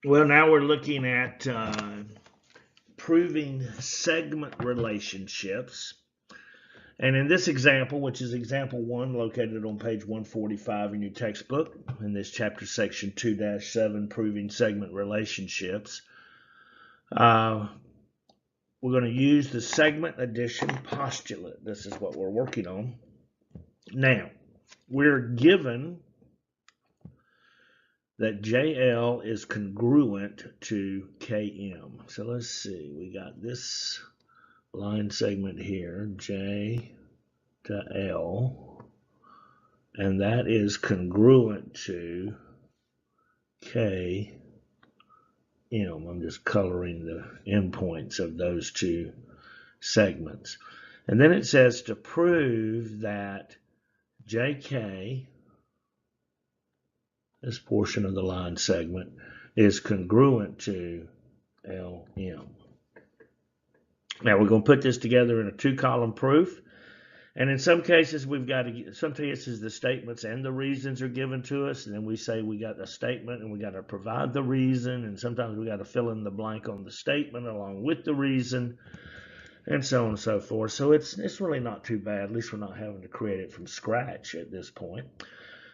Well, now we're looking at proving segment relationships. And in this example, which is example 1, located on page 145 in your textbook, in this chapter section 2-7, proving segment relationships, we're going to use the segment addition postulate. This is what we're working on. Now, we're given that JL is congruent to KM. So let's see, we got this line segment here, J to L, and that is congruent to KM. I'm just coloring the endpoints of those two segments. And then it says to prove that JK, this portion of the line segment, is congruent to LM. Now we're going to put this together in a 2-column proof. And in some cases, some cases the statements and the reasons are given to us. And then we say we got a statement and we got to provide the reason. And sometimes we got to fill in the blank on the statement along with the reason, and so on and so forth. So it's really not too bad. At least we're not having to create it from scratch at this point.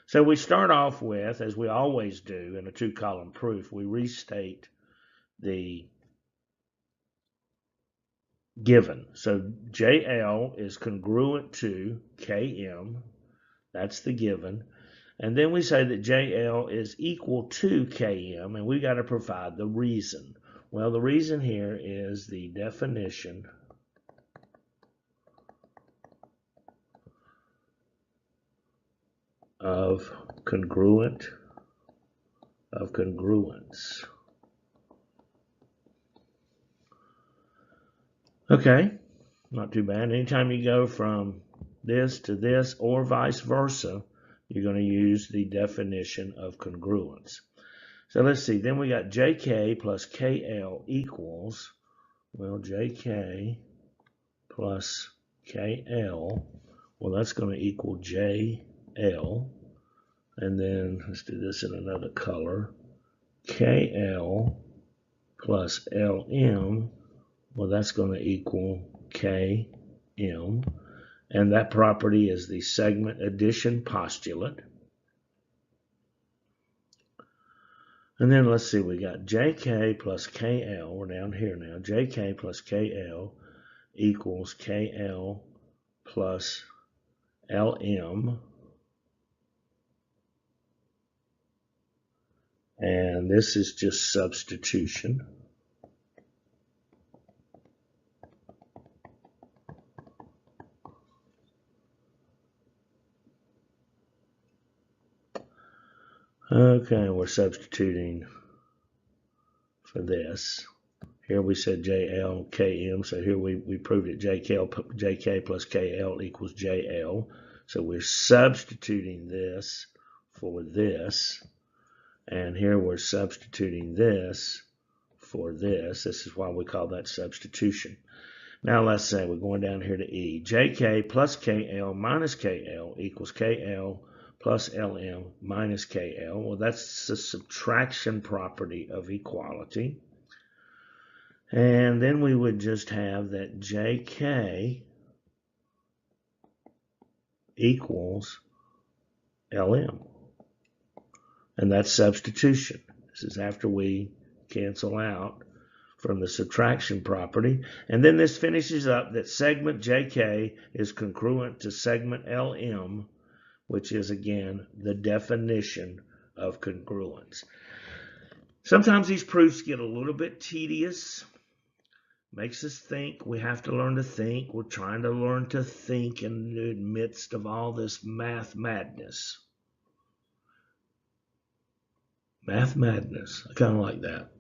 So we start off with, as we always do in a 2-column proof, we restate the given. So JL is congruent to KM. That's the given. And then we say that JL is equal to KM, and we got to provide the reason. Well, the reason here is the definition of congruence. Okay, not too bad. Anytime you go from this to this or vice versa, you're going to use the definition of congruence. So let's see, then we got JK plus KL equals, well, JK plus KL, well, that's going to equal JL. And then let's do this in another color. KL plus LM, well, that's going to equal KM. And that property is the segment addition postulate. And then let's see, we got JK plus KL. We're down here now. JK plus KL equals KL plus LM. And this is just substitution. Okay, we're substituting for this. Here we said JL, KM, so here we proved it, JK plus KL equals JL. So we're substituting this for this. And here we're substituting this for this. This is why we call that substitution. Now let's say we're going down here to E. JK plus KL minus KL equals KL plus LM minus KL. Well, that's the subtraction property of equality. And then we would just have that JK equals LM. And that's substitution. This is after we cancel out from the subtraction property. And then this finishes up that segment JK is congruent to segment LM, which is, again, the definition of congruence. Sometimes these proofs get a little bit tedious. Makes us think. We have to learn to think. We're trying to learn to think in the midst of all this math madness. Math madness. I kind of like that.